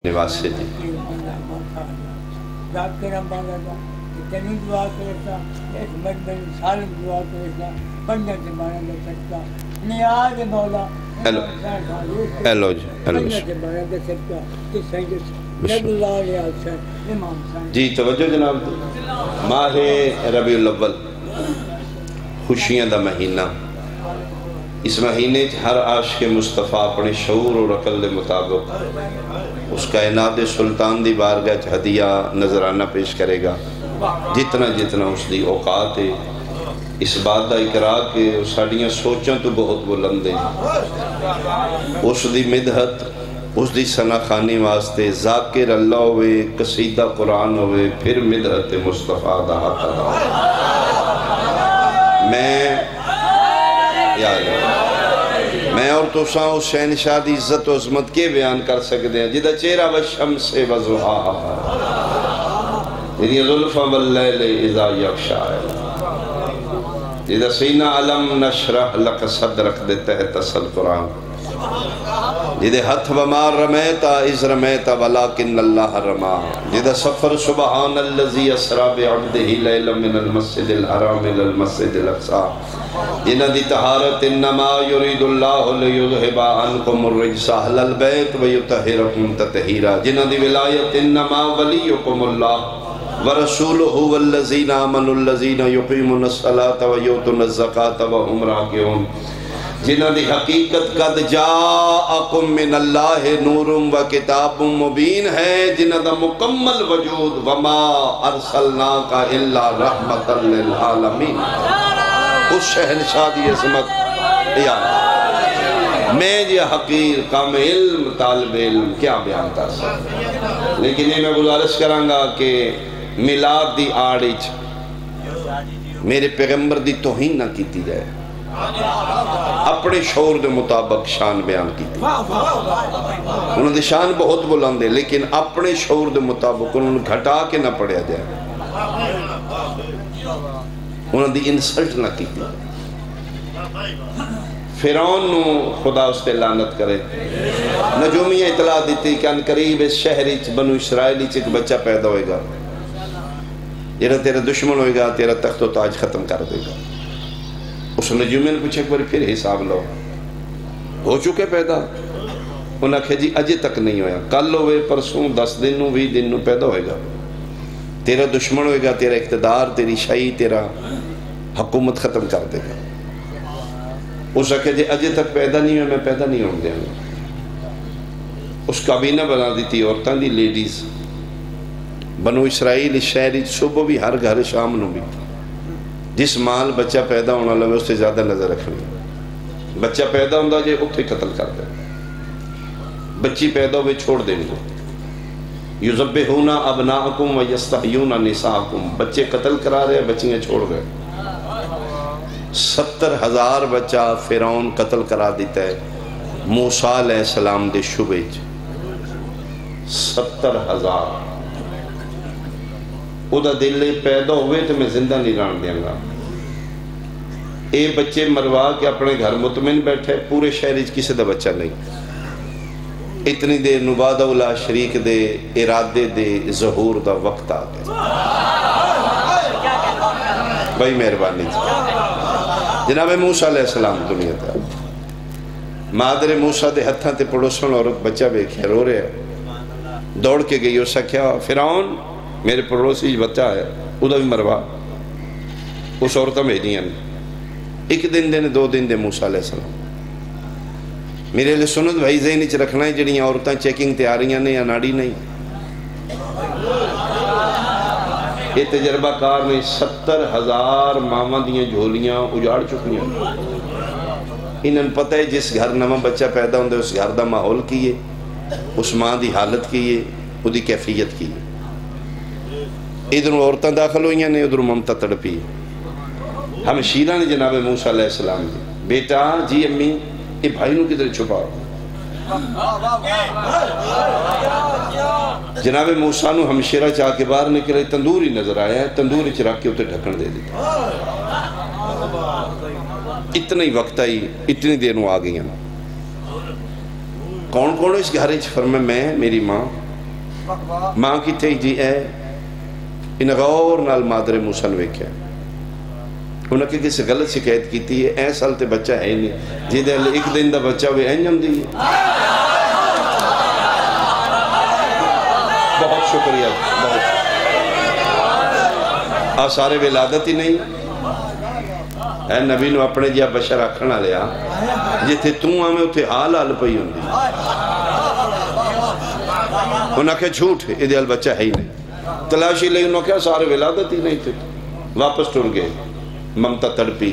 نواز سے تھی جی توجہ جناب ماہ ربیع الاول خوشیاں دا مہینہ اس مہینے ہر عاشق مصطفیٰ اپنے شعور اور عقل دے مطابق اس کائنات سلطان دی بارگاہ ہدیہ نظرانہ پیش کرے گا جتنا جتنا اس دی اوقات ہے اس بات دا اقرار کہ ساڑیاں سوچاں تو بہت بلند ہیں اس دی مدحت اس دی ثناخانی واسطے ذاکر اللہ ہوئے قصیدہ قرآن ہوئے پھر مدحت مصطفیٰ دا حق ادا میں اور تو ساں حسین شاہ دی عزت و عظمت کے بیان کر سکتے ہیں جدہ چہرہ والشمس وضحاہا جدہ ظلفہ واللیل اذا یغشا جدہ سینہ علم نشرح لک صدرک دے تحت اصل قرآن جدہ حتھ وما رمیتا از رمیتا ولیکن اللہ رما جدہ سفر سبحان اللذی اسرا بعبدہ لیلا من المسجد الحرام الى المسجد الاقصی جنہ دی طہارت انما یرید اللہ لیذہب عنکم الرجس اہل البیت ویطہرکم تطہیرا جنہ دی ولایت انما ولیکم اللہ ورسولہ والذین آمنوا الذین یقیمون الصلاة ویؤتون الزکاة وهم راکعون جنہ دی حقیقت قد جاءکم من اللہ نور و کتاب مبین ہے جنہ دا مکمل وجود وما ارسلناک الا رحمتا للعالمین اس شہنشاہ دی عظمت میں یہ حقیر کام علم طالب علم کیا بیان تھا لیکن یہ میں گزارش کرانگا کہ میلاد دی آڑیچ میرے پیغمبر دی توہین نہ کیتی جائے اپنے شعور دے مطابق شان بیان کیتی انہوں نے شان بہت بلند ہے لیکن اپنے شعور دے مطابق انہوں نے گھٹا کے نہ پڑھیا جائے انہوں نے انسلٹ نہ کی فرعون نو خدا اس پہ لعنت کرے نجومی اطلاع دیتی کہ ان قریب اس شہری بنو اسرائیلی ایک بچہ پیدا ہوئے گا جنہا تیرا دشمن ہوئے گا تیرا تخت و تاج ختم کر دے گا اس نجومی نے پوچھے ایک بار پھر حساب لو ہو چکے پیدا انہوں نے کہا جی اجے تک نہیں ہویا کل ہوئے پرسوں 10 دن 20 دن پیدا ہوئے گا تیرا دشمن ہوئے گا تیرا اقتدار تیری شاہی تیرا حکومت ختم کر دے گا اس نے کہا جی اجے تک پیدا نہیں ہوئے میں پیدا نہیں ہوں دے اس کابینہ بنا دی تھی عورتاں دی لیڈیز بنو اسرائیل اس شہری صبح بھی ہر گھر شام نو بھی جس مال بچہ پیدا ہونا لگے اس سے زیادہ نظر رکھنی بچہ پیدا ہوندہ جے اتھے قتل کر دے بچی پیدا ہوئے چھوڑ دیں گے یذبحون ابناءکم ویستحیون نساءکم بچے قتل کرا رہے بچیاں چھوڑ گئے 70,000 بچہ فرعون قتل کرا دیتا ہے موسیٰ علیہ السلام دے شبے 70,000 او دا دلے پیدا ہوئے تو میں زندہ نہیں ران دیا گا اے بچے مروا کے اپنے گھر مطمئن بیٹھے پورے شہر کسی دا بچہ نہیں اتنی دے نبادہ اللہ شریک دے ارادے دے ظہور دا وقت آ گئے بھائی مہربانی جناب موسیٰ علیہ السلام دنیا تھا مادر موسیٰ دے ہتھاں تے پڑوسن اور بچہ بے خیر ہو رہے ہیں دوڑ کے گئی اسا کیا فرعون میرے پڑوسی بچہ ہے ادھا بھی مروا اس عورتہ بھیجیاں ایک دن دے 2 دن دے موسیٰ علیہ السلام میرے لئے سنت بھائی ذہنی چ رکھنا ہے جڑیاں عورتاں چیکنگ تیاریاں نے یا ناڑی نہیں یہ تجربہ کار نے 70,000 ماما دیاں جھولیاں اجاڑ چکیاں انہوں پتہ ہے جس گھر نواں بچہ پیدا ہوندے اس گھر دا ماحول کیے اس ماں دی حالت کیے وہ دی کیفیت کیے ادھر عورتاں داخل ہوئیاں نے ادھر ممتا تڑپی ہم شیرہ نے جناب موسیٰ علیہ السلام دی بیٹا جی امی یہ بھائی نو کدھر چھپا جناب موسیٰ نو ہمشیرہ چاہ کے باہر نکلے تندور ہی نظر آیا ہے تندور ہی چراک کے اتنے ڈھکن دے دیتا اتنا ہی وقت آئی اتنی دیر نو آ گئی ہیں کون کون اس گھر فرمائے میں میری ماں ماں کتھے جی اے ان غور نال مادر موسیٰ نے ویکھیا انہوں نے کسی غلط شکایت کی تھی اے سال تے بچہ ہے نہیں جی دے ایک دن دا بچہ ہوئے اینجم دی بہت شکریہ بہت آثار ولادت ہی نہیں اے نبی نو اپنے جیا بشر آکھنا لیا جتے توں آمیں اتھے آل آل پئی ہوں دی انہوں نے کہا جھوٹ ایدیال بچہ ہے ہی نہیں تلاشی لئی انہوں نے کہا سارے ولادت ہی نہیں تھے واپس ٹر گئے ممتا تڑپی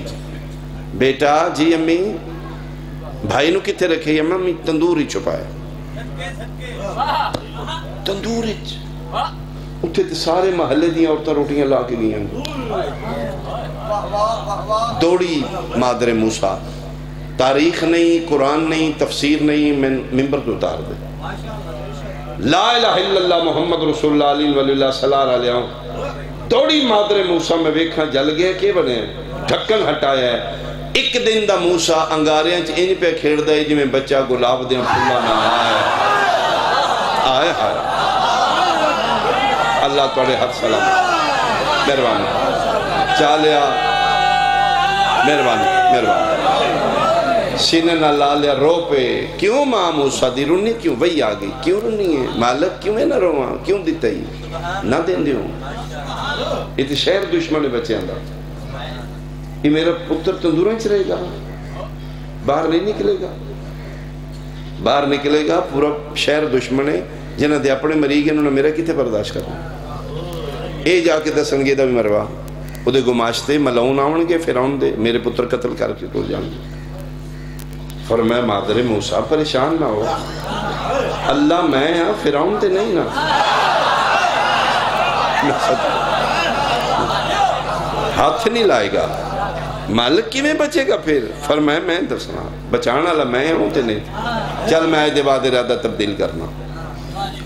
بیٹا جی امی بھائی نو کتے رکھے امی تندور ہی چھپائے تندور ہی اتھے سارے محلے دیا عورتیں روٹیاں لا کے گئیں دوڑی مادر موسیٰ تاریخ نہیں قرآن نہیں تفسیر نہیں ممبر تو اتار دے لا الہ الا اللہ محمد رسول اللہ علیہ وآلہ صلی اللہ علیہ وسلم توڑی مادر موسیٰ میں ویکھاں جل گئے کہ بنے ڈھکن ہٹایا ہے ایک دن دا موسیٰ انگاریاں ان پہ کھیڑ دے جی میں بچہ گلاب دیں پھلا نہ آئے آئے اللہ توڑے حد سلام مہربانی چالیا مہربانی سینے نہ لالیا رو پہ کیوں ماں موسیٰ دی رونی کیوں وہی آگئی کیوں رونی ہے مالک کیوں ہے نہ رواں کیوں دیتا ہی نہ دین دیوں یہ تو شہر دشمن بچے اندر یہ میرا پتر تندوریں چھ رہے گا باہر نہیں نکلے گا باہر نکلے گا پورا شہر دشمن ہے جنہ دے اپنے مری گئے انہوں نے میرا کتے برداشت کرنا اے جا کے دسن گے دا بھی مروا او دے گماشتے ملعون آؤن گے فیرون دے میرے پتر قتل کر کے ٹول جان گے فرمایا مادر موسیٰ پریشان نہ ہو اللہ میں ہاں فیرون تے نہیں نا ہاتھ نہیں لائے گا مالک کی میں بچے گا پھر فرمایا میں دسنا بچانا اللہ میں ہوں تے نہیں چل میں آئے دے بعد ارادہ تبدیل کرنا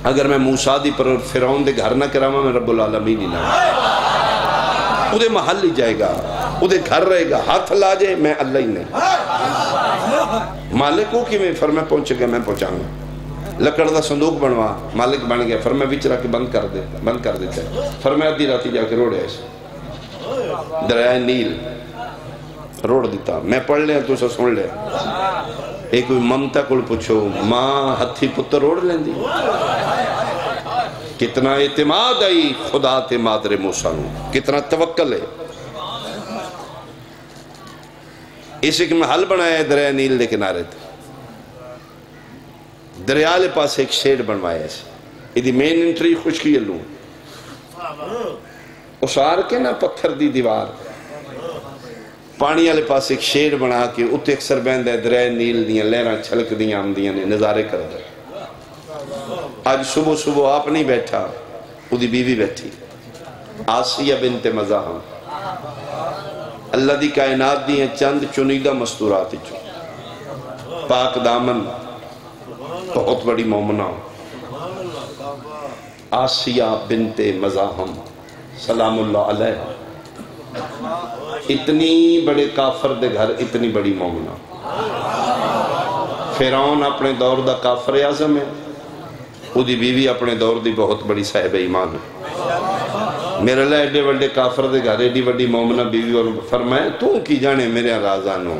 اگر میں موسیٰ دی پر فیرون دے گھر نہ کراما میں رب العالمین ہی نہ او دے محل ہی جائے گا او دے گھر رہے گا ہاتھ لا جائے میں اللہ ہی نہیں مالک کو کی میں فرمایا پہنچے گا میں پہنچاؤں گا لکڑ دا صندوق بنوا مالک بن گیا فرمایا وچ رکھ کے بند کر دیتا ہے فرمایا ادھی راتی جا کے روڑے ایسے دریائے نیل روڑ دیتا میں پڑھ لیا تو اسے سن لیا ایک کوئی ممتا کل پوچھو ماں ہتھی پتر روڑ لیں دی کتنا اعتماد آئی خدا تے مادر موسیٰ کتنا توکل ہے اس ایک محل بنایا ہے دریائے نیل دے کنارے تھے دریالے پاس ایک شیڈ بنوایا ہے یہ دی مین انٹری خوشکی لوں اس آر کے نا پتھر دی دیوار پانی والے پاس ایک شیڈ بنا کے اتنے اکثر بہن دے دریائے نیل دیاں لہراں چھلک دیاں آمدیاں نے نظارے کر دے آج صبح صبح آپ نہیں بیٹھا وہ دی بیوی بیٹھی آسیہ بنت مزاحم اللہ دی کائنات دی ہیں چند چنیدہ مستورات چو پاک دامن بہت بڑی مومنہ آسیہ بنت مزاحم سلام اللہ علیہ اتنی بڑے کافر دے گھر اتنی بڑی مومنہ فیرون اپنے دور دا کافر اعظم ہے وہ دی بیوی اپنے دور دی بہت بڑی صاحب ایمان ہے میرے لئے ایڈے وڈے کافر دے گھر ایڈی وڈی مومنہ بیوی اور فرمائے تو کی جانے میرے رازانوں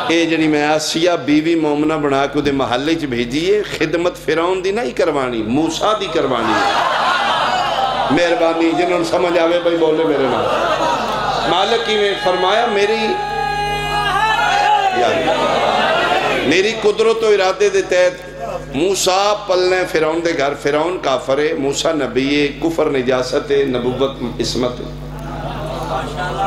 اے جنی میں آسیہ بیوی مومنہ بنا کے دے محلے چ بھیجیے خدمت فیرون دی نہیں کروانی موسیٰ دی کروانی ہے مہربانی جنہوں نے سمجھ آوے بھائی بولے میرے نام مالک کی میں فرمایا میری قدرت و ارادے دے تحت موسیٰ پلنے فیرون دے گھر فیرون کافر ہے موسیٰ نبی ہے کفر نجاست ہے نبوت عصمت ہے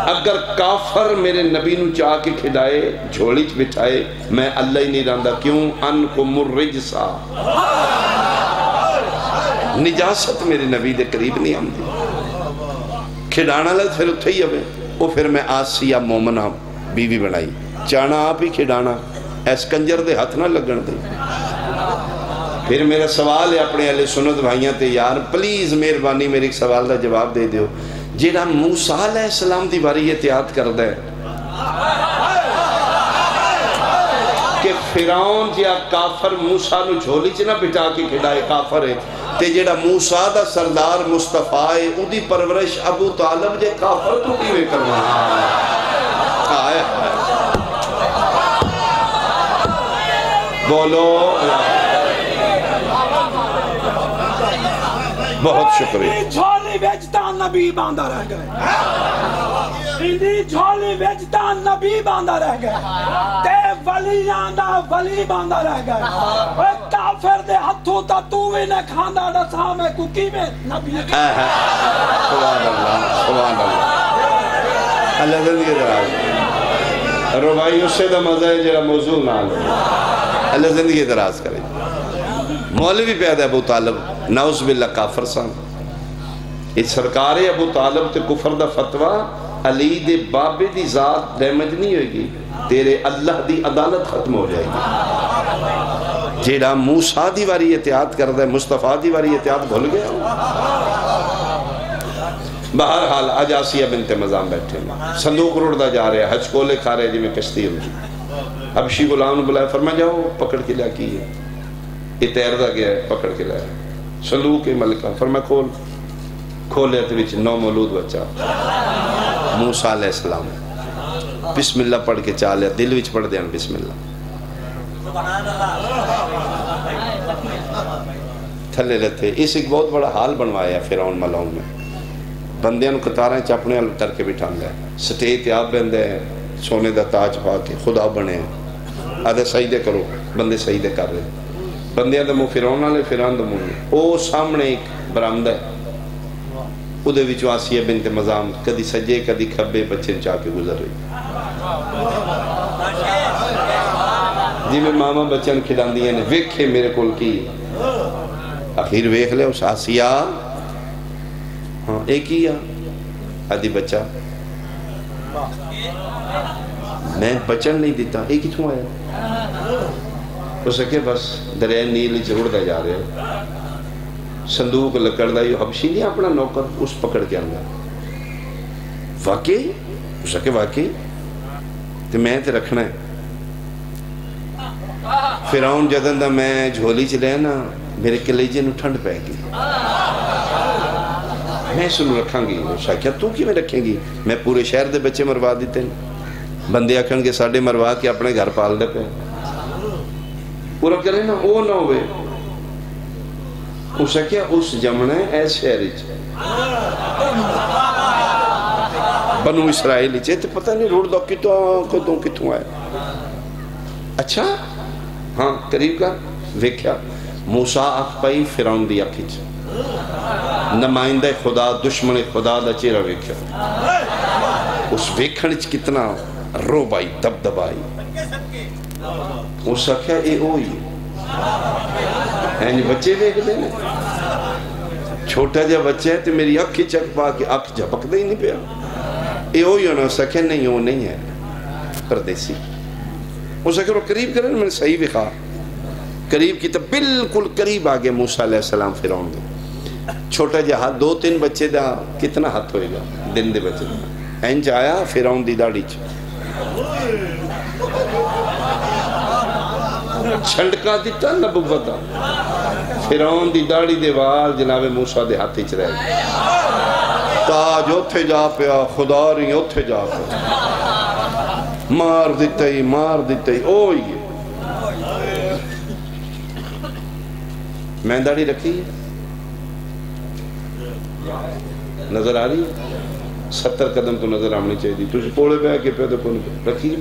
اگر کافر میرے نبی نو چاہ کے کھدائے جھوڑی چ بٹھائے میں اللہ ہی نہیں راندہ کیوں انکم الرجسا نجاست میرے نبی دے قریب نہیں آمدی کھڑانا لگ پھر اتھے ہی ہوئے وہ پھر میں آسیہ مومنہ بیوی بنائی چانا آپ ہی کھڑانا ایس کنجر دے ہاتھ نہ لگن دے پھر میرا سوال ہے اپنے اہل سنت بھائیاں تے یار پلیز مہربانی میرے ایک سوال دا جواب دے دیو جیڑا موسیٰ علیہ السلام دی باری احتیاط کر دے کہ فیرون جیا کافر موسیٰ نو جھولی چ نہ بٹھا کے کھڑائے کافر ہے تے جیڑا موسیٰ دا سردار مصطفیٰ ہے اودی پرورش ابو طالب جے کافر تو کیویں کرنا آئے بولو بہت شکریہ جھولی بیچتا نبی باندھا رہ گئے انہی جھولی بیچتا نبی باندھا رہ گئے تے ولیاں دا ولی باندھا رہ گئے اے کافر دے ہتھوں تا تو ہی نے کھاندہ دسا میں کوکی میں نبی سبحان اللہ سبحان اللہ اللہ زندگی دراز ربائی اس سے دا مزہ ہے جڑا موضوع نہ لے اللہ زندگی دراز کرے مولوی پیدا ابو طالب نعوذ باللہ کافر سان اس سرکار ابو طالب تے کفر دا فتوہ علی دے بابے دی ذات ڈیمیج نہیں ہوئے گی تیرے اللہ دی عدالت ختم ہو جائے گی جیڑا موسیٰ دی واری اتحاد کر دے مصطفیٰ دی واری اتحاد بھول گیا بہرحال آج آسیہ بنت مزام بیٹھے ہیں صندوق روڑ جا رہے ہیں حج کولے کھا رہے جی میں کشتی ہوگی حبشی غلام بلائے فرما جاؤ پکڑ کے لیا کی ہے یہ تیردہ گیا ہے پکڑ کے لیا صندوق ملکہ فرما کھولے تو بچ نو مولود بچہ موسیٰ علیہ السلام بسم اللہ پڑھ کے چالے دل وچ پڑھ دیا بسم اللہ تھلے رہتے اس ایک بہت بڑا حال بنوایا فیرون ملاؤں میں بندیاں نو قطاراں چاپنے اتر کے بٹھان دے سٹیت آپ بندے سونے دا تاج پا کے خدا بنے آدھے سجدے کرو بندے سجدے کر رہے بندیاں دا منہ فیرون والے فیرون دا منہ او سامنے ایک برآمدہ ہے ادھے وچوں آسیہ بنت مزام کدی سجے کدی کھبے بچے چاہ کے گزر رہی جی میں ماما بچن کھڑان دیئے نے ویکھے میرے کول کی آخر ویکھ لے اس آسیہ ہاں ایک ہی آدھی بچہ میں بچن نہیں دیتا ایک ہی تھوں آیا اسے کہ بس دریائے نیل جھوڑ دا جا رہے صندوق لکڑ دا یہ حبشی نہیں اپنا نوکر اس پکڑ کے اندر واقعی اسے کہ واقعی تو میں تے رکھنا ہے فیرون جدن دا میں جھولی چلے نا میرے کلیجے نو ٹھنڈ پہ گی میں سنو رکھاں گی اسے کیا تو کی میں رکھیں گی میں پورے شہر دے بچے مروا دیتے ہیں بندے آکھن کے ساڑھے مروا کے اپنے گھر پال دے پہ پورا کرے نا او نہ ہوئے اسے کیا اس جمعہ ایس شہری بنو اسرائیلی چاہتے پتہ نہیں روڑ دو کتوں آئے اچھا ہاں قریب کا ویکھیا موسیٰ آکھ پائی فیرون دی آکھی نمائندہ خدا دشمن خدا دا چیرہ ویکھیا اس ویکھنچ کتنا رو بائی دب دبائی اسے کیا اے اوئی ہے بچے دیکھ دیں چھوٹا جا بچہ ہے تو میری اکھ چک پا کے اکھ جھپک دے ہی نہیں پیا اے ہوئی ہونا سکے نہیں ہو نہیں ہے پردیسی اسے کہ وہ قریب کریں میں نے صحیح بھی کہا قریب کی تو بالکل قریب آگے موسیٰ علیہ السلام فیرون دے چھوٹا جا ہاتھ دو تین بچے دا کتنا ہاتھ ہوئے گا دن دے بچے دا اینج آیا فیرون دی داڑی چھنڈکا دیتا نبوتا فیرون دی داڑی دے وال جناب موسیٰ دے ہاتھی چ رہے تاج اتھے جا پیا خدا رہی اتھے جا پیا مار دیتے ہی اوئی میں داڑی رکھی نظر آ رہی ہے 70 قدم تو نظر آمنی چاہیے تجھ پوڑے پہ آکے پہ تو رکھی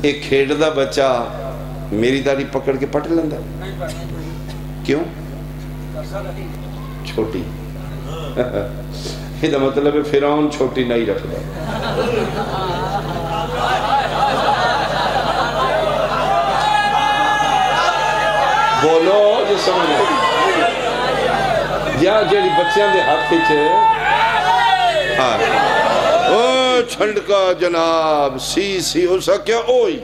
ایک کھیڑ دا بچہ میری داڑھی پکڑ کے پٹ لندہ کیوں؟ چھوٹی یہ دا مطلب ہے فیرون چھوٹی نہیں رکھ دا بولو جو سمجھے یا جیڑی بچیاں دے ہاتھ چھے او چھنڈکا جناب سی ہو سکیا اوئی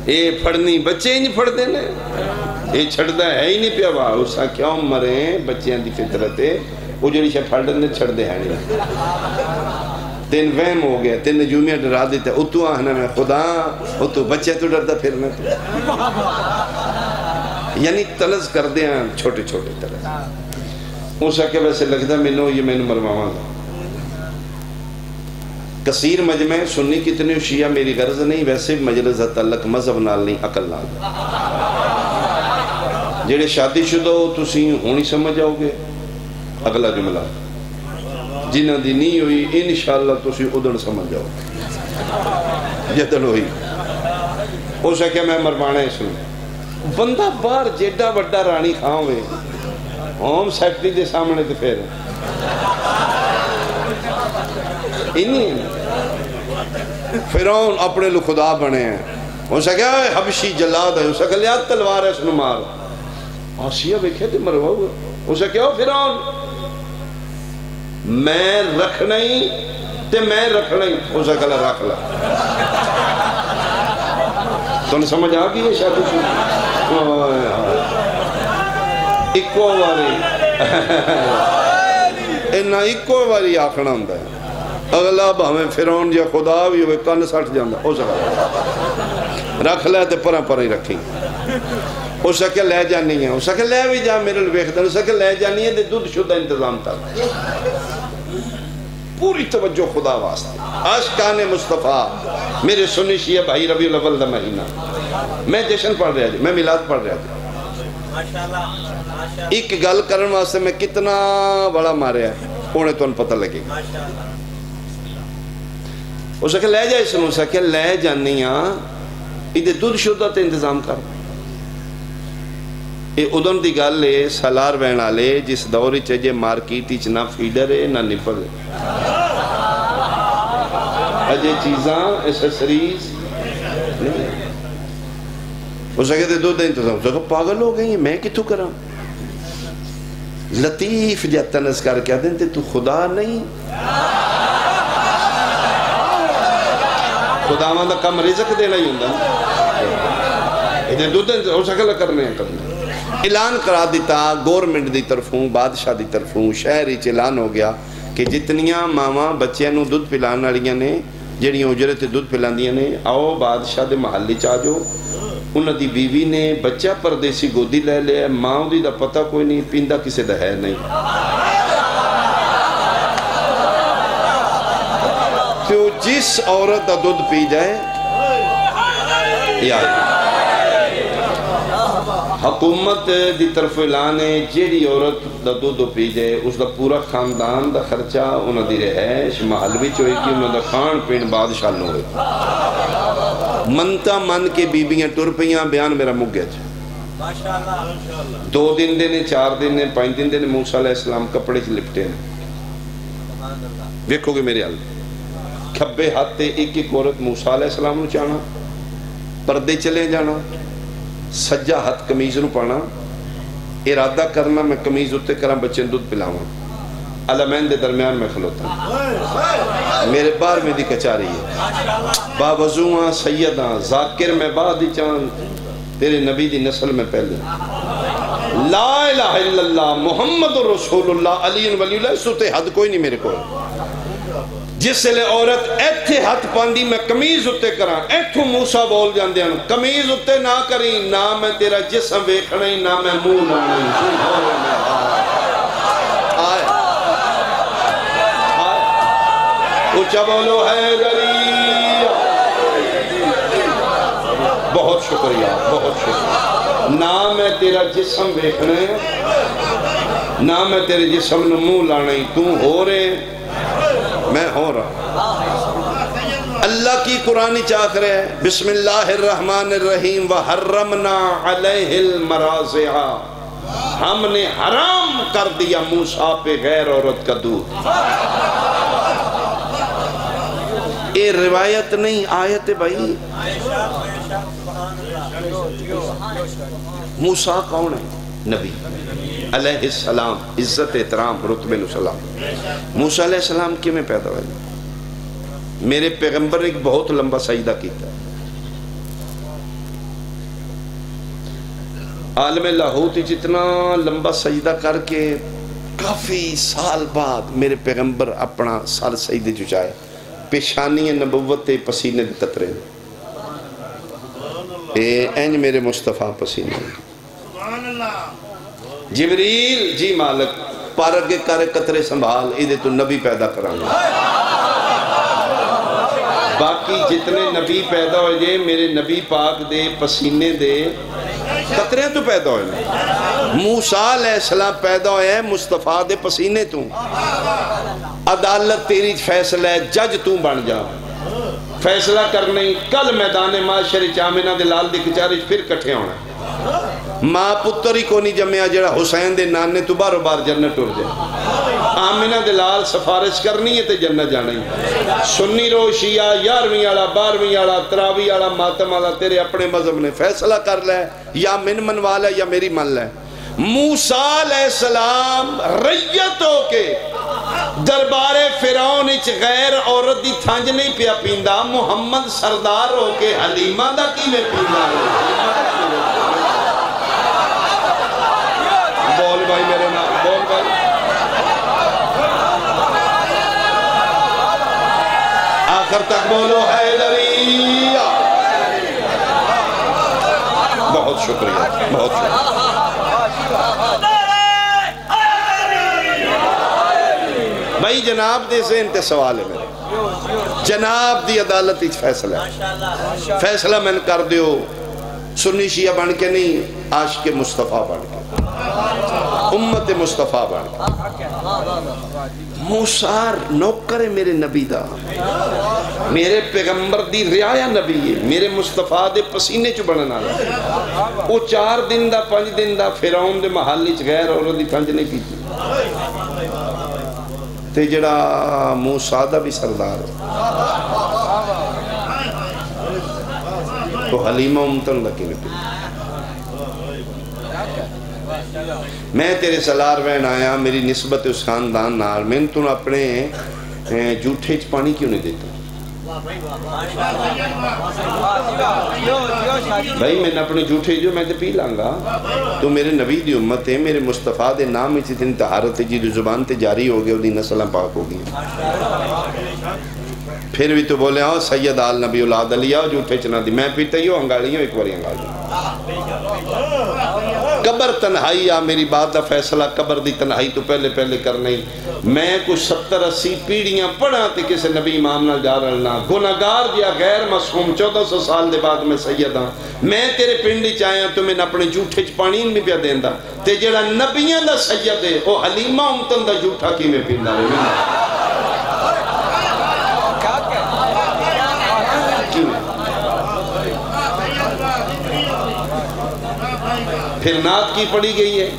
اے پھڑنی بچے ہی نہیں پھڑ دینے اے چھڑ دا ہے ہی نہیں پیا وہاں اسا کیوں مریں بچیاں دی فطرت ہے وہ جڑی شاہ پھڑ دے چھڑ دے ہیں نہیں تین وہم ہو گیا، تین نجومیاں ڈرا دیتا، اتو آہنا میں خدا، اتو بچے تو ڈرتا پھرنا تو، یعنی طلز کر دیا چھوٹے چھوٹے طلز. اس کے ویسے لگتا مینو یہ مینو مرواواں گا. کثیر مجمع سنی کتنے شیعہ میری غرض نہیں، ویسے مجلس تعلق مذہب نال نہیں عقل نال. جڑے شادی شدہ ہو تسی ہونی سمجھ جاؤ گے اگلا جملہ، جنہ دی نہیں ہوئی انشاءاللہ تسی ادھن سمجھ جاؤ گے جدن ہوئی. ہو سکے میں مروانا اس میں بندہ باہر جیڈا وڈا رانی خاں ہوئے ہوم سیکٹری دے سامنے تے پھر انہی فرعون اپنے لو خدا بنے ہیں. ہو سکیا حبشی جلاد ہے، ہو سکیا لیا تلوار ہے اس نو مار. آسیہ بیکھے تے مروا ہوا. ہو سکیا فرعون میں رکھ نہیں تے میں رکھ نہیں. ہو سکیا رکھ لا. تو نے سمجھ آگئی ہے شادی شروع اکو واری انہا اکو واری آکھنا ہوں ہے. اگلا ہمیں فرعون یا خدا بھی ہوئے کن سٹ جاندہ. ہو سکتا رکھ لے تے پرہ پرہ ہی رکھیں. ہو سکے لے جانی ہے، ہو سکے لے بھی جا میرے لویخدہ، ہو سکے لے جانی ہے دے دودھ شدہ انتظام تھا. پوری توجہ خدا واسطے. عاشقان مصطفیٰ میرے سنی شیعہ بھائی ربیع الاول دا مہینہ میں جشن پڑھ رہا جا، میں میلاد پڑھ رہا جا. ایک گل کرن واسطے میں کتنا بڑا مارے ہے انہیں تو ان پتہ لگے گا. ہو سکے لے جائے سنو، ہو سکے لے جانیاں ادھے دودھ شدہ تے انتظام کر. یہ ادھن دی گل لے سالار بہنا لے جس دوری چاہیے مارکیٹی چنا فیڈر ہے نہ نپل ہے. اجے چیزاں ایسیسریز نہیں. ہو سکے تے دودھ انتظام. ہو سکے پاگل ہو گئی ہیں میں کتوں کرام. لطیف جاتا نذکر کیا دیں تے تو خدا نہیں. خدا ماندہ کم رزق دینا ہی ہوں دا ہو سکے کرنے ہیں کرنے. اعلان کرا دیتا گورنمنٹ دی طرفوں بادشاہ دی طرفوں شہری اعلان ہو گیا کہ جتنیاں ماما بچیاں نو دودھ پلان والیاں نے جڑیاں اجرت دودھ پلاندیاں نے آؤ بادشاہ دے محلی چاجو. انہاں دی بیوی نے بچہ پردیسی گودی لے لے ماں دی دا پتہ کوئی نہیں پیندہ کسے دا ہے نہیں. تو جس عورت دا دودھ پی جائے یا حکومت دی طرف اعلان ہے جیڑی عورت دا دودھ پی جائے اس دا پورا خاندان دا خرچہ انہاں دی رہائش محل وچ ہوئے کہ انہاں دا کھان پین بادشاہ نو ہوئے. منتا من کے بیبیاں ٹر پیاں بیان میرا مگیا چھے. 2 دن دینے 4 دن نے 5 دن دینے موسیٰ علیہ السلام کپڑے چھ لپٹے ہیں. دیکھو گے میرے حال کھبے ہاتھے ایک ایک عورت موسیٰ علیہ السلام نو چانا پردے چلے جانا سجا ہاتھ کمیز نو پانا ارادہ کرنا میں کمیز اتے کرا بچے دودھ پلاواں. علمین دے درمیان میں کھلوتا میرے بار میں دی کچاری ہے باوضوعاں سیداں ذاکر میں بعد چاند تیرے نبی دی نسل میں پہلے لا الہ الا اللہ محمد رسول اللہ علی ولی اللہ. اس تے حد کوئی نہیں میرے کو. جس لئے عورت ایتھے ہاتھ پاندی میں کمیز اتے کرا ایتھو موسیٰ بول جاندے ہیں کمیز اتے نہ کری نہ میں تیرا جسم ویکھنا ہی نہ میں منہ لانا. آئے اچھا بولو حیدری. بہت شکریہ بہت شکریہ. نہ میں تیرا جسم ویکھنا ہے نہ میں تیرے جسم نو منہ لانا ہی. تو ہو رہے میں ہو رہا. اللہ کی قرآن چاک رہے بسم اللہ الرحمن الرحیم وحرمنا علیہ المراضع. ہم نے حرام کر دیا موسیٰ پہ غیر عورت کا دودھ. یہ روایت نہیں آیت بھائی. موسیٰ کون ہے؟ نبی علیہ السلام عزت احترام رتبہ سلام. موسیٰ علیہ السلام کی میں پیدا ہوئے میرے پیغمبر ایک بہت لمبا سجدہ کیتا. عالم لاہوت جتنا لمبا سجدہ کر کے کافی سال بعد میرے پیغمبر اپنا سال سجدے چچائے پیشانی نبوت پسینے دے قطرے اینج میرے مصطفیٰ پسینے جبریل جی مالک پر کے کر قطرے سنبھال ایدے تو نبی پیدا کرانگا باقی جتنے نبی پیدا ہوئے جے میرے نبی پاک دے پسینے دے قطرے تو پیدا ہوئے موسیٰ علیہ السلام پیدا ہوئے ہیں مصطفیٰ دے پسینے تو عدالت تیری فیصلہ ہے جج تو بن جا فیصلہ کرنے کل میدان معاشر چامنہ دے لال دی کچاری پھر کٹھے ہونا ماں پتر ہی کو نہیں جمعہ جڑا حسین دے نانے تو بارو بار جنت ٹر جائے آمینہ دلال سفارش کرنی ہے تے جنت جانا ہی سنی رو شیعہ 11ویں آڑا 12ویں آڑا 13ویں آڑا ماتم آڑا تیرے اپنے مذہب نے فیصلہ کر لے یا من منوالا یا میری من لے موسیٰ علیہ السلام ریت ہو کے دربار فرعون اچ غیر عورت دی تھنج نہیں پیا پیندہ محمد سردار ہو کے حلیمہ دا کی میں پیندہ بول بھائی میرے نام بول بھائی آخر تک بولو حیدریہ بہت شکریہ بہت شکریہ بھائی جناب دے ذہن تے سوال ہے میرے جناب دی عدالت اچ فیصلہ ہے فیصلہ میں کر دیو سنی شیعہ بن کے نہیں عاشق مصطفیٰ بن کے امت مصطفیٰ بن کے موسیٰ نوکر میرے نبی دا میرے پیغمبر دی رعایا نبی ہے میرے مصطفیٰ دے پسینے چو بننا رہا وہ 4 دن دا 5 دن دا فرعون دے محلی چ غیر عورت دی تھنج نہیں کی تے جڑا موسیٰ دا بھی سردار تو حلیمہ امتن لکی میں پی میں تیرے سلار وین آیا میری نسبت اس خاندان نال میں تو اپنے جھوٹے چ پانی کیوں نہیں دیتا بھائی میں اپنے جھوٹے جو میں تے پی لانگا تو میرے نبی دی امت ہے میرے مصطفیٰ دے نام اچھی تین طہارت جی دی زبان تے جاری ہو گئے دی نسلیں پاک ہو گئی پھر بھی تو بولے آؤ سید آل نبی اولاد علی آؤ جھوٹے چنا دی میں پیتا ہی ہو انگاڑی ہوں ایک باری انگاڑی قبر تنہائی آ میری بات دا فیصلہ قبر دی تنہائی تو پہلے کرنے میں کچھ 70-80 پیڑیاں پڑھا تے کسے نبی امام نہ جا رہنا گناہگار جیا غیر معصوم 1400 سال دے بعد میں سید ہاں میں تیرے پنڈی چاہیا تو میں اپنے جھوٹے چ پانی نہیں پیا دیندا تے جڑا نبیاں دا سید ہے وہ حلیمہ امتن دا جھوٹا کی میں پیندا رہے پھر نعت کی پڑھی گئی ہے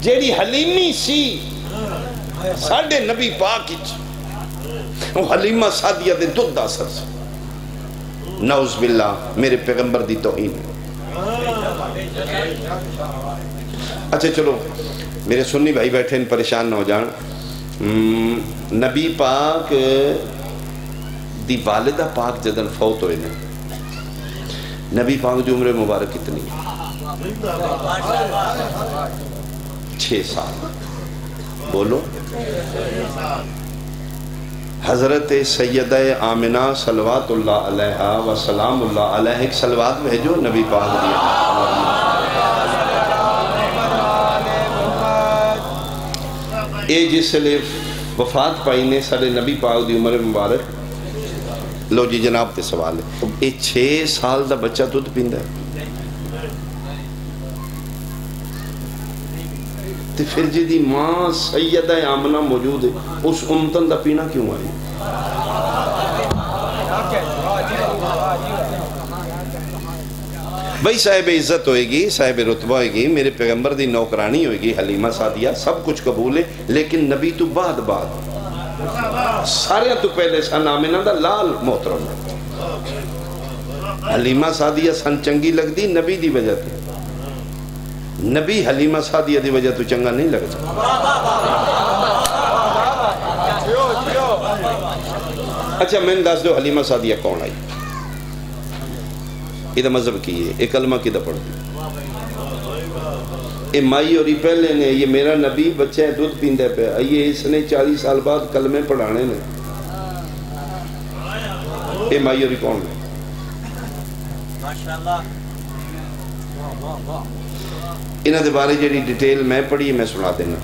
جیڑی حلیمی سی ساڑھے نبی پاک وہ حلیمہ سادیہ دے دودھ اثر سے نعوذ باللہ میرے پیغمبر دی توہین اچھا چلو میرے سنی بھائی بیٹھے ان پریشان نہ ہو جان نبی پاک دی والدہ پاک جدن فوت ہوئے نبی پاک دی عمر مبارک کتنی 6 سال بولو حضرت سیدہ آمنہ صلوات اللہ علیہ وسلام اللہ علیہ ایک صلوات بھیجو نبی پاک دیا اے جس لئے وفات پائی نے سارے نبی پاک دی عمر مبارک لو جی جناب تے سوال ہے اے 6 سال دا بچہ دودھ پیندہ ہے تے پھر جی دی ماں سیدہ آمنہ موجود ہے اس امتن دا پینا کیوں آئی بھئی صاحب عزت ہوئے گی صاحب رتبہ ہوئے گی میرے پیغمبر دی نوکرانی ہوئے گی حلیمہ سعدیہ سب کچھ قبول ہے لیکن نبی تو بعد سارے تو پہلے سن آمنہ دا لال محترم حلیمہ سعدیہ سن چنگی لگ دی نبی دی وجہ تھی نبی حلیمہ سعدیہ دی وجہ تو چنگا نہیں لگ سکتا اچھا میں نے دس دو حلیمہ سعدیہ کون آئی یہ مذہب کی ہے ایک کلمہ کی دا پڑھ دی اے مائی اور پہلے نے یہ میرا نبی بچہ ہے دودھ پیندے پہ یہ اس نے 40 سال بعد کلمے پڑھانے نے یہ مائی اور کون ہے؟ انہاں دے بارے جڑی ڈیٹیل میں پڑھی میں سنا دینا،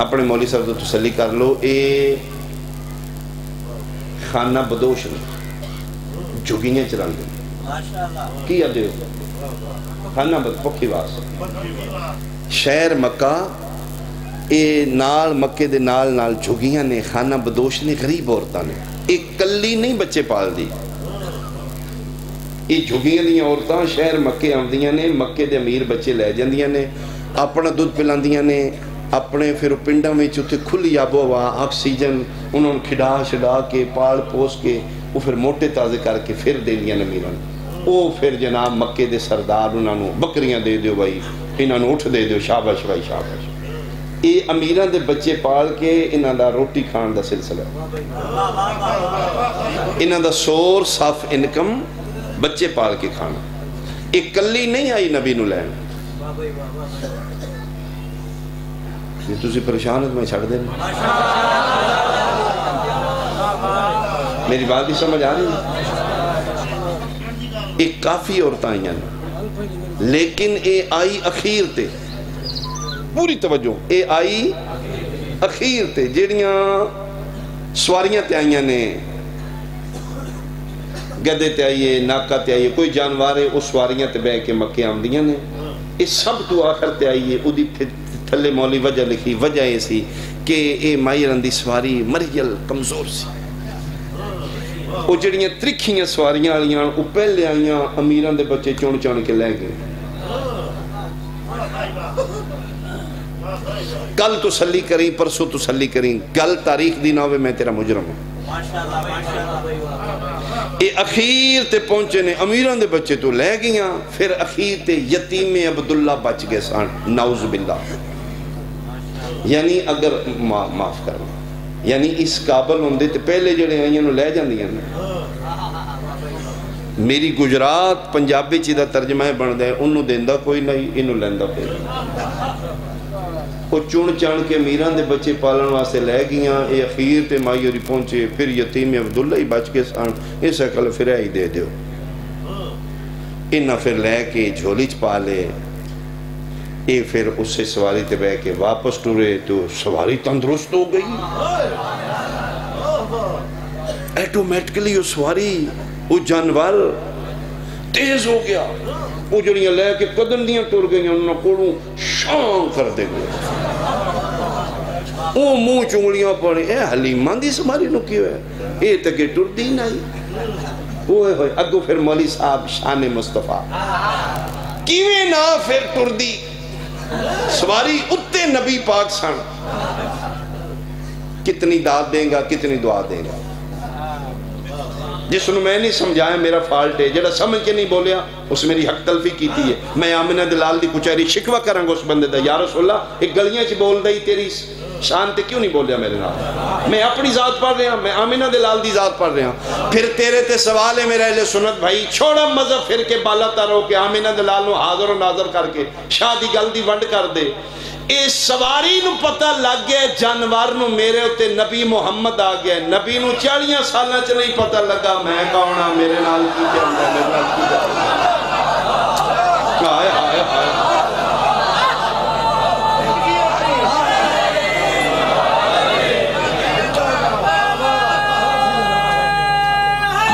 اپنے مولوی صاحب تو تسلی کر لو. اے خانہ بدوش نے جھگیاں چلا دے کی آدھے ہو خانہ پکی واس شہر مکہ اے نال مکے دے نال نال جھگیاں نے خانہ بدوش نے غریب عورتاں نے ایک کلی نہیں بچے پال دی. یہ جھگیاں دیاں عورتاں شہر مکے آمدیاں نے مکے دے امیر بچے لے جاندیاں نے اپنا دودھ پلاندیاں نے اپنے پھر پنڈاں میں چوتے کھلی آب و ہوا آکسیجن انہوں نے کھڑا شڑا کے پال پوس کے وہ پھر موٹے تازے کر کے پھر دے لیا نمیران وہ پھر جناب مکے دے سردار انہوں نے بکریاں دے دیو بھائی انہوں نے اٹھ دے دیو شاباش بھائی شاباش. یہ امیران دے بچے پال کے انہوں دا روٹی کھان دا سلسلہ انہوں دا سورس آف انکم بچے پال کے کھانا. ایک کلی نہیں آئی نبی نو لین یہ تسی پریشان ہے میں چھڑ دے میری بات ہی سمجھ آ رہی ہے. ایک کافی عورتیں آئی ہیں لیکن اے آئی اخیر تے پوری توجہ اے آئی اخیر تے جیڑیاں سواریاں تے آئیاں نے گدے تے آئیے ناکہ تے آئیے کوئی جانوارے اس سواریاں تے بے کے مکے آمدیاں نے اس سب تو آخر تے آئیے او دی تھلے مولی وجہ لکھی وجہ ایسی کہ اے مائی رندی سواری مریل کمزور سی او جڑیاں ترکھیاں سواریاں آلیاں او پہلے آلیاں امیران دے بچے چون چون کے لے گئے. کل تو سلی کریں پرسوں تو سلی کریں گل تاریخ دی نہ ہوئے میں تیرا مجرم ہوں. اے اخیر تے پہنچے نے امیران دے بچے تو لے گیاں پھر اخیر تے یتیم عبداللہ بچ گئے سان نعوذ باللہ. یعنی اگر معاف کرنا یعنی اس قابل ہوندے تے پہلے جڑے آئیاں نو لے جاندیاں میری گجرات پنجابی چیدہ ترجمہ بن دے انہوں دیندہ کوئی نہیں انہوں لیندہ کوئی نہیں. وہ چون چان کے امیران دے بچے پالن واسے لے گیاں اے اخیر تے مائی ہوری پہنچے پھر یتیم عبداللہ ہی بچ کے سان اس اکل پھر آئی دے دیو انہا پھر لے کے جھولیچ پالے اے پھر اس سے سواری تے بے کے واپس ٹورے تو سواری تندرست ہو گئی ایٹومیٹکلی وہ سواری وہ جانور تیز ہو گیا وہ جڑیاں لے کے قدم دیاں ٹور گئیں انہوں کوڑوں شان کر دے گئے وہ منہ چونگلیاں پڑے اے حلیمان دی سماری نو کیوں ہے اے تکے ٹور دی نہیں اوہ ہوئے اگو پھر مولی صاحب شان مصطفیٰ کیویں نہ پھر ٹور دی سواری اتے نبی پاک سن کتنی داد دیں گا کتنی دعا دیں گا. جس نے میں نہیں سمجھایا میرا فالٹ ہے جڑا سمجھ کے نہیں بولیا اس میری حق تلفی کیتی ہے. میں آمنہ دلال دی کچھاری شکوہ کریں گا اس بندے دا یا رسول اللہ ایک گلیاں چی بول دائی تیری شان تے کیوں نہیں بولیا میرے نام میں اپنی ذات پڑھ رہا میں آمنہ دلال دی ذات پڑھ رہا. پھر تیرے تے سوال ہے میرے اہل سنت بھائی چھوڑا مذہب پھر کے بالا تارو کہ آمنہ دلال نو حاضر و ناظر کر کے شادی گل دی ونڈ کر دے. اے سواری نو پتہ لگ گئے جانوار نو میرے ہوتے نبی محمد آ گئے نبی نو 40 سالہ چ نہیں پتہ لگا میں کہونا میرے نال کی جاندہ میرے نال کی جاندہ آئے آئے آئے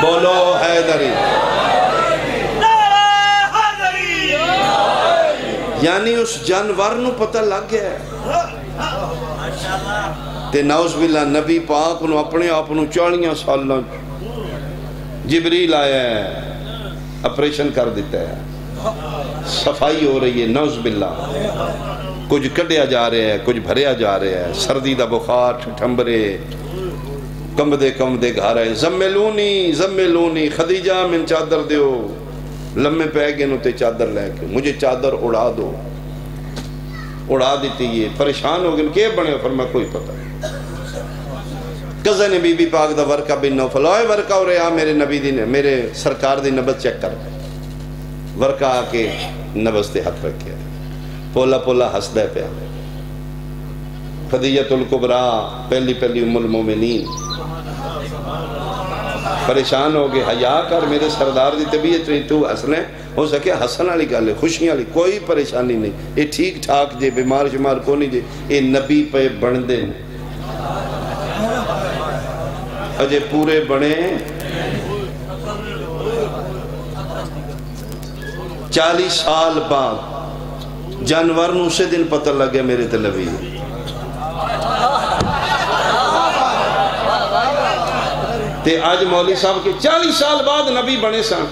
بولو حیدری یعنی اس جانور نو پتہ لگ گیا ہے تے نعوذ باللہ نبی پاک نو اپنے آپ نو 40 سالہ جبریل آیا ہے اپریشن کر دیتا ہے صفائی ہو رہی ہے نعوذ باللہ کچھ کڈیا جا رہے ہیں کچھ بھریا جا رہے ہیں سردی دا بخار ٹھمبرے کمدے گھا رہے زملونی زملونی خدیجہ من چادر دیو لمحے پہ گئے نوتے چادر لے کے مجھے چادر اڑا دو اڑا دیتی یہ پریشان ہو گئے کہ بنے فرمایا کوئی پتہ کزن بی بی پاک دا ورقہ بن نوفل آئے ورقہ ہو رہا میرے نبی دی نے میرے سرکار دی نبض چیک کر ورقہ آکے نبض تے ہاتھ رکھے پولا پولا ہسدہ پہ خدیجۃ الکبریٰ پہلی ام المومنین پریشان ہو گئے، حیا کر، میرے سردار دی طبیعت نہیں، تو ہسنے ہو سکے ہسن والی گل ہے، خوشیاں والی کوئی پریشانی نہیں، یہ ٹھیک ٹھاک جے، بیمار شمار کو نہیں جے، یہ نبی پہ بن دے اجے پورے بنے 40 سال بعد جانور نو اسے دن پتہ لگ گیا میرے تے نبی تے آج مولوی صاحب کے 40 سال بعد نبی بنے سن.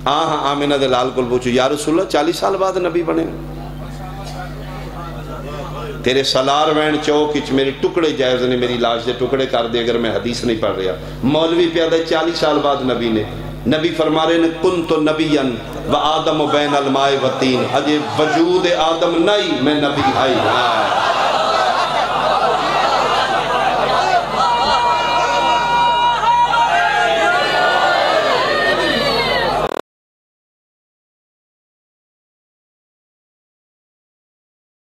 ہاں آمینہ دے لال کول پوچھو یا رسول اللہ 40 سال بعد نبی بنے؟ تیرے سالار وین چوک وچ میرے ٹکڑے جائز نے، میری لاش دے ٹکڑے کر دے اگر میں حدیث نہیں پڑھ رہا. مولوی پیادہ 40 سال بعد نبی نے، نبی فرما رہے نے کنت نبیًا و آدم بین الماء و تین، اجے وجود آدم نہیں میں نبی آئی.